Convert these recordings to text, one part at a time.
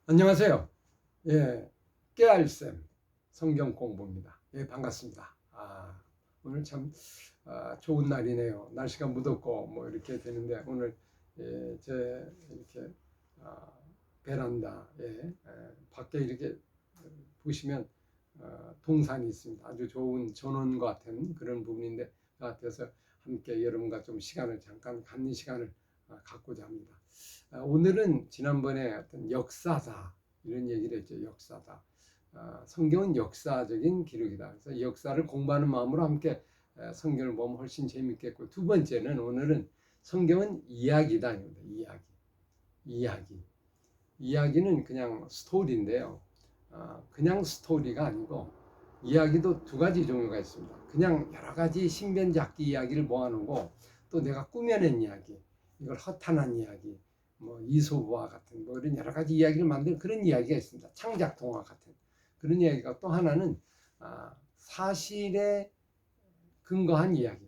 안녕하세요. 예, 깨알쌤 성경 공부입니다. 예, 반갑습니다. 오늘 참 좋은 날이네요. 날씨가 무덥고 뭐 이렇게 되는데 오늘 제 이렇게 아, 베란다에 밖에 이렇게 보시면 동산이 있습니다. 아주 좋은 전원과 같은 그런 부분인데 같아서 함께 여러분과 좀 시간을 잠깐 갖는 시간을 갖고자 합니다. 오늘은 지난번에 어떤 역사다 이런 얘기를 했죠. 역사다. 성경은 역사적인 기록이다. 그래서 역사를 공부하는 마음으로 함께 성경을 보면 훨씬 재밌겠고, 두 번째는 오늘은 성경은 이야기다. 이야기. 이야기. 이야기는 그냥 스토리인데요. 그냥 스토리가 아니고 이야기도 두 가지 종류가 있습니다. 그냥 여러 가지 신변잡기 이야기를 모아놓고 또 내가 꾸며낸 이야기, 이걸 허탄한 이야기, 뭐 이소부와 같은 뭐 이런 여러 가지 이야기를 만든 그런 이야기가 있습니다. 창작 동화 같은 그런 이야기가, 또 하나는 사실에 근거한 이야기,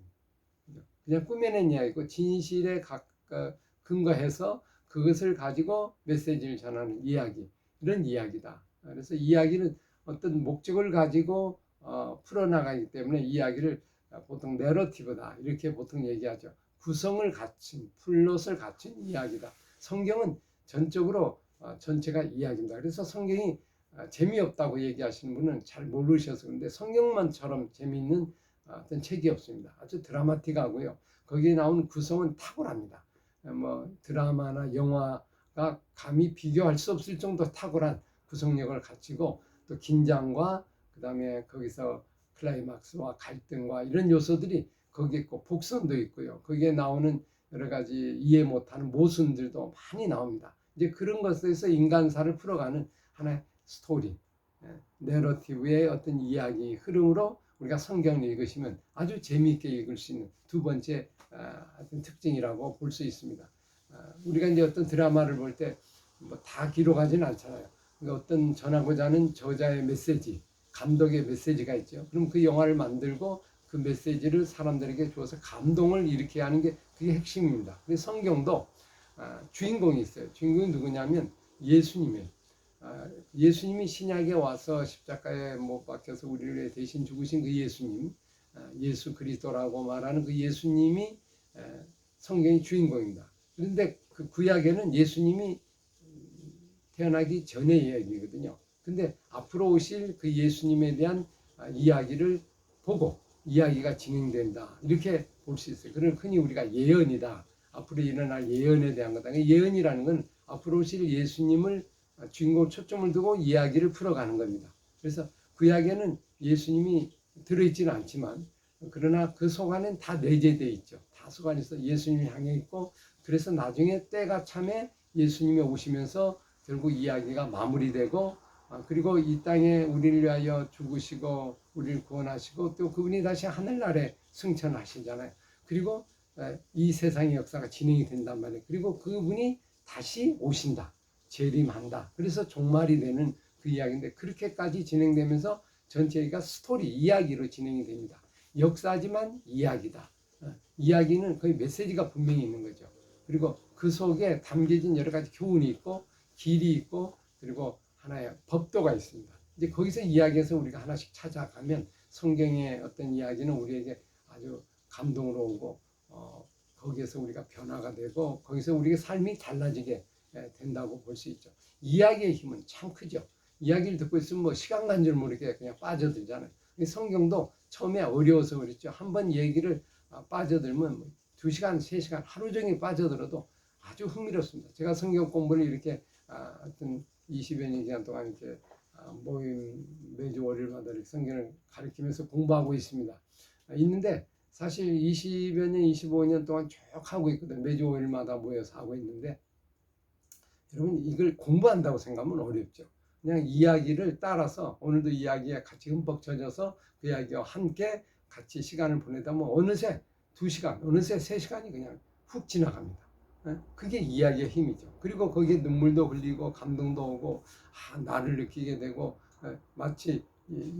그냥 꾸며낸 이야기고 진실에 근거해서 그것을 가지고 메시지를 전하는 이야기, 이런 이야기다. 그래서 이야기는 어떤 목적을 가지고 풀어나가기 때문에 이야기를 보통 내러티브다 이렇게 보통 얘기하죠. 구성을 갖춘, 플롯을 갖춘 이야기다. 성경은 전적으로 전체가 이야기입니다. 그래서 성경이 재미없다고 얘기하시는 분은 잘 모르셔서 그런데 성경만처럼 재미있는 어떤 책이 없습니다. 아주 드라마틱하고요. 거기에 나오는 구성은 탁월합니다. 뭐 드라마나 영화가 감히 비교할 수 없을 정도 탁월한 구성력을 갖추고, 또 긴장과 그다음에 거기서 클라이막스와 갈등과 이런 요소들이 거기에 있고, 복선도 있고요. 거기에 나오는 여러 가지 이해 못하는 모순들도 많이 나옵니다. 이제 그런 것에서 인간사를 풀어가는 하나의 스토리, 내러티브의 어떤 이야기 흐름으로 우리가 성경을 읽으시면 아주 재미있게 읽을 수 있는 두 번째 어떤 특징이라고 볼 수 있습니다. 우리가 이제 어떤 드라마를 볼 때 뭐 다 기록하지는 않잖아요. 그러니까 어떤 전하고자 하는 저자의 메시지, 감독의 메시지가 있죠. 그럼 그 영화를 만들고 그 메시지를 사람들에게 주어서 감동을 일으키게 하는 게 그게 핵심입니다. 근데 성경도 주인공이 있어요. 주인공이 누구냐면 예수님이에요. 예수님이 신약에 와서 십자가에 못 박혀서 우리를 대신 죽으신 그 예수님, 예수 그리스도라고 말하는 그 예수님이 성경의 주인공입니다. 그런데 그 구약에는 예수님이 태어나기 전의 이야기거든요. 근데 앞으로 오실 그 예수님에 대한 이야기를 보고 이야기가 진행된다, 이렇게 볼 수 있어요. 그걸 흔히 우리가 예언이다, 앞으로 일어날 예언에 대한 거다. 예언이라는 건 앞으로 오실 예수님을 주인공 초점을 두고 이야기를 풀어가는 겁니다. 그래서 구약에는 예수님이 들어있지는 않지만, 그러나 그 속 안엔 다 내재되어 있죠. 다 속 안에서 예수님이 향해 있고, 그래서 나중에 때가 참에 예수님이 오시면서 결국 이야기가 마무리되고, 그리고 이 땅에 우리를 위하여 죽으시고 우리를 구원하시고 또 그분이 다시 하늘나라에 승천하시잖아요. 그리고 이 세상의 역사가 진행이 된단 말이에요. 그리고 그분이 다시 오신다, 재림한다. 그래서 종말이 되는 그 이야기인데, 그렇게까지 진행되면서 전체가 스토리, 이야기로 진행이 됩니다. 역사지만 이야기다. 이야기는 거의 메시지가 분명히 있는 거죠. 그리고 그 속에 담겨진 여러 가지 교훈이 있고 길이 있고, 그리고 하나의 법도가 있습니다. 이제 거기서 이야기해서 우리가 하나씩 찾아가면 성경의 어떤 이야기는 우리에게 아주 감동으로 오고, 거기에서 우리가 변화가 되고 거기서 우리의 삶이 달라지게 된다고 볼 수 있죠. 이야기의 힘은 참 크죠. 이야기를 듣고 있으면 뭐 시간 간 줄 모르게 그냥 빠져들잖아요. 성경도 처음에 어려워서 그랬죠. 한번 얘기를 빠져들면 2시간, 3시간, 하루 종일 빠져들어도 아주 흥미롭습니다. 제가 성경 공부를 이렇게 어떤 20여 년 기간 동안 이렇게 모임 매주 월요일마다 이렇게 성경을 가르치면서 공부하고 있습니다. 있는데 사실 20여 년, 25년 동안 쭉 하고 있거든요. 매주 월요일마다 모여서 하고 있는데, 여러분 이걸 공부한다고 생각하면 어렵죠. 그냥 이야기를 따라서 오늘도 이야기에 같이 흠뻑 젖어서 그 이야기와 함께 같이 시간을 보내다 보면 어느새 2시간, 어느새 3시간이 그냥 훅 지나갑니다. 그게 이야기의 힘이죠. 그리고 거기에 눈물도 흘리고 감동도 오고 나를 느끼게 되고, 마치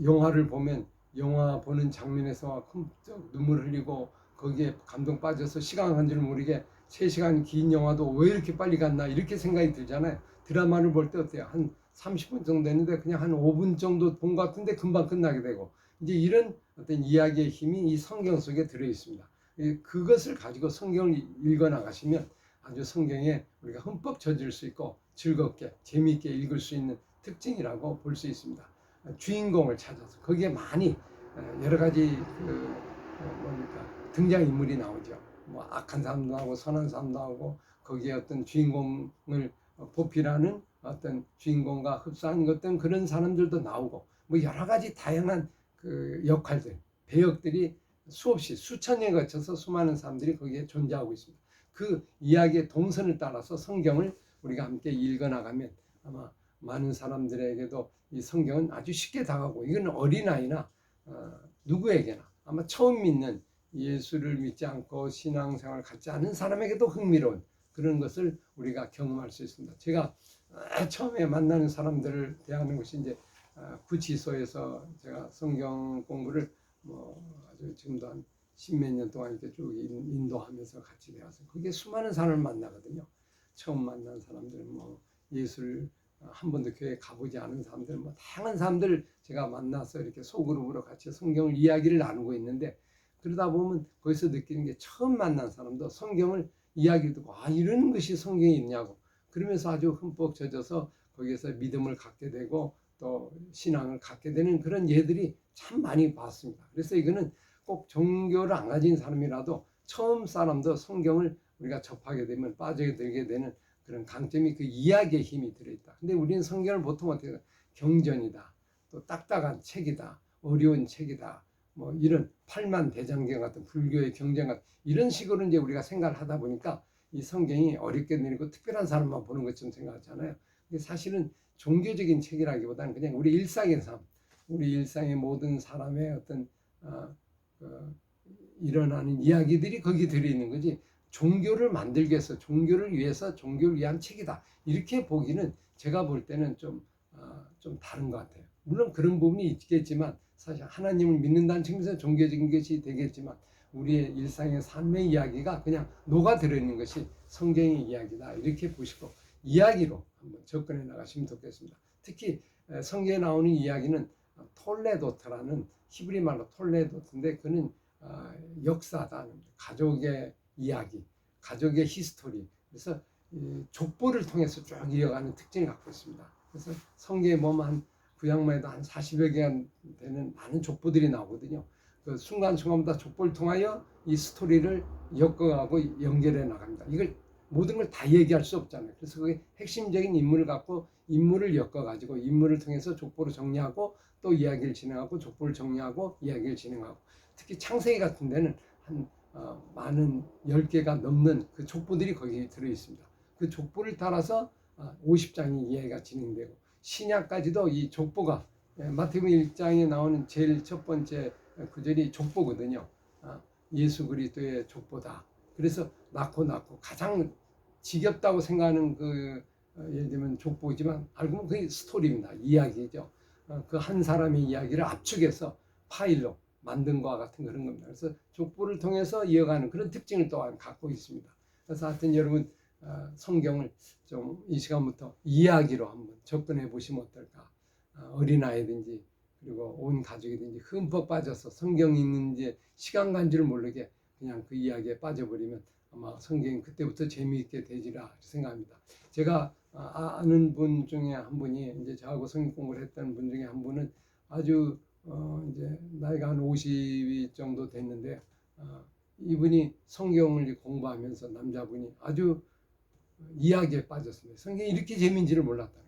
영화를 보면 영화 보는 장면에서 흠쩍 눈물 흘리고 거기에 감동 빠져서 시간 간 줄 모르게 3시간 긴 영화도 왜 이렇게 빨리 갔나 이렇게 생각이 들잖아요. 드라마를 볼 때 어때요? 한 30분 정도 했는데 그냥 한 5분 정도 본 것 같은데 금방 끝나게 되고, 이제 이런 어떤 이야기의 힘이 이 성경 속에 들어 있습니다. 그것을 가지고 성경을 읽어 나가시면 아주 성경에 우리가 흠뻑 젖을 수 있고 즐겁게 재미있게 읽을 수 있는 특징이라고 볼 수 있습니다. 주인공을 찾아서 거기에 많이 여러 가지 뭡니까 등장 인물이 나오죠. 뭐 악한 사람도 나오고 선한 사람도 나오고, 거기에 어떤 주인공을 보필하는 어떤 주인공과 흡사한 것들 그런 사람들도 나오고, 뭐 여러 가지 다양한 그 역할들, 배역들이 수없이 수천 년에 거쳐서 수많은 사람들이 거기에 존재하고 있습니다. 그 이야기의 동선을 따라서 성경을 우리가 함께 읽어 나가면 아마 많은 사람들에게도 이 성경은 아주 쉽게 다가오고, 이건 어린아이나 누구에게나 아마 처음 믿는, 예수를 믿지 않고 신앙생활을 갖지 않은 사람에게도 흥미로운 그런 것을 우리가 경험할 수 있습니다. 제가 처음에 만나는 사람들을 대하는 것이 이제 구치소에서 제가 성경 공부를 뭐 아주 지금도 한 십몇 년 동안 이렇게 쭉 인도하면서 같이 배워서 거기에 수많은 사람을 만나거든요. 처음 만난 사람들, 뭐 예수를 한 번도 교회 가보지 않은 사람들, 뭐 다양한 사람들 제가 만나서 이렇게 소그룹으로 같이 성경을 이야기를 나누고 있는데, 그러다 보면 거기서 느끼는 게 처음 만난 사람도 성경을 이야기 듣고 이런 것이 성경에 있냐고 그러면서 아주 흠뻑 젖어서 거기에서 믿음을 갖게 되고 또 신앙을 갖게 되는 그런 예들이 참 많이 봤습니다. 그래서 이거는 꼭 종교를 안 가진 사람이라도 처음 사람도 성경을 우리가 접하게 되면 빠져들게 되는 그런 강점이 그 이야기의 힘이 들어있다. 근데 우리는 성경을 보통 어떻게 경전이다, 또 딱딱한 책이다, 어려운 책이다, 뭐 이런 팔만대장경 같은 불교의 경전 같은 이런 식으로 이제 우리가 생각을 하다 보니까 이 성경이 어렵게 내리고 특별한 사람만 보는 것처럼 생각하잖아요. 근데 사실은 종교적인 책이라기보다는 그냥 우리 일상의 삶, 우리 일상의 모든 사람의 어떤 일어나는 이야기들이 거기 들어있는 거지, 종교를 만들기 위해서, 종교를 위해서, 종교를 위한 책이다 이렇게 보기는 제가 볼 때는 좀 다른 것 같아요. 물론 그런 부분이 있겠지만 사실 하나님을 믿는다는 측면에서 종교적인 것이 되겠지만, 우리의 일상의 삶의 이야기가 그냥 녹아 들어있는 것이 성경의 이야기다 이렇게 보시고 이야기로 한번 접근해 나가시면 좋겠습니다. 특히 성경에 나오는 이야기는 톨레도트라는 히브리 말로 톨레도트인데, 그는 역사다, 가족의 이야기, 가족의 히스토리, 그래서 족보를 통해서 쭉 이어가는 특징을 갖고 있습니다. 그래서 성경에 보면 한 구약만 해도 한 40여 개가 되는 많은 족보들이 나오거든요. 그 순간순간마다 족보를 통하여 이 스토리를 엮어가고 연결해 나갑니다. 이걸 모든 걸 다 얘기할 수 없잖아요. 그래서 그게 핵심적인 인물을 갖고 인물을 엮어가지고 인물을 통해서 족보를 정리하고 또 이야기를 진행하고 족보를 정리하고 이야기를 진행하고, 특히 창세기 같은 데는 한 많은 10개가 넘는 그 족보들이 거기에 들어 있습니다. 그 족보를 따라서 50장이 이야기가 진행되고, 신약까지도 이 족보가 마태복음 1장에 나오는 제일 첫 번째 구절이 족보거든요. 예수 그리스도의 족보다. 그래서 낳고 가장 지겹다고 생각하는 그 예를 들면 족보지만 알고 보면 그게 스토리입니다. 이야기죠. 그 한 사람의 이야기를 압축해서 파일로 만든 것과 같은 그런 겁니다. 그래서 족보를 통해서 이어가는 그런 특징을 또한 갖고 있습니다. 그래서 하여튼 여러분 성경을 좀 이 시간부터 이야기로 한번 접근해 보시면 어떨까. 어린아이든지 그리고 온 가족이든지 흠뻑 빠져서 성경 읽는지 시간 간 줄 모르게 그냥 그 이야기에 빠져버리면 아마 성경이 그때부터 재미있게 되리라 생각합니다. 제가 아는 분 중에 한 분이, 이제 저하고 성경 공부를 했던 분 중에 한 분은 아주 이제 나이가 한 50이 정도 됐는데, 이분이 성경을 공부하면서 남자분이 아주 이야기에 빠졌습니다. 성경이 이렇게 재미인지를 몰랐다.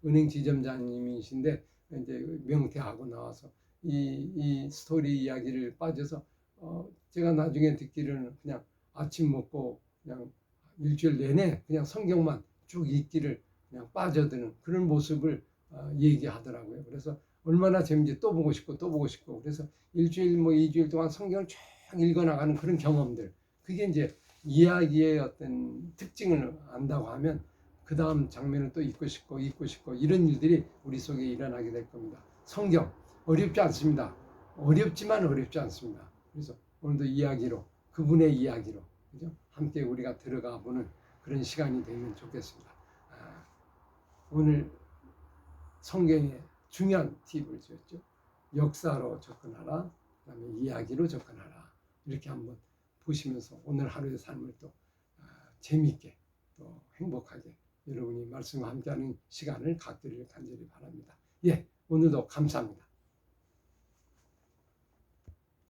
은행 지점장님이신데 이제 명퇴하고 나와서 이 스토리 이야기를 빠져서 제가 나중에 듣기로는 그냥 아침 먹고 그냥 일주일 내내 그냥 성경만 쭉 읽기를 그냥 빠져드는 그런 모습을 얘기하더라고요. 그래서 얼마나 재밌는지 또 보고 싶고 그래서 일주일 뭐 2주일 동안 성경을 쭉 읽어나가는 그런 경험들, 그게 이제 이야기의 어떤 특징을 안다고 하면 그 다음 장면을 또 읽고 싶고 이런 일들이 우리 속에 일어나게 될 겁니다. 성경 어렵지 않습니다. 어렵지만 어렵지 않습니다. 그래서 오늘도 이야기로, 그분의 이야기로, 그죠? 함께 우리가 들어가 보는 그런 시간이 되면 좋겠습니다. 오늘 성경에 중요한 팁을 주었죠. 역사로 접근하라, 그다음에 이야기로 접근하라. 이렇게 한번 보시면서 오늘 하루의 삶을 또 재미있게 또 행복하게 여러분이 말씀과 함께하는 시간을 갖기를 간절히 바랍니다. 예, 오늘도 감사합니다.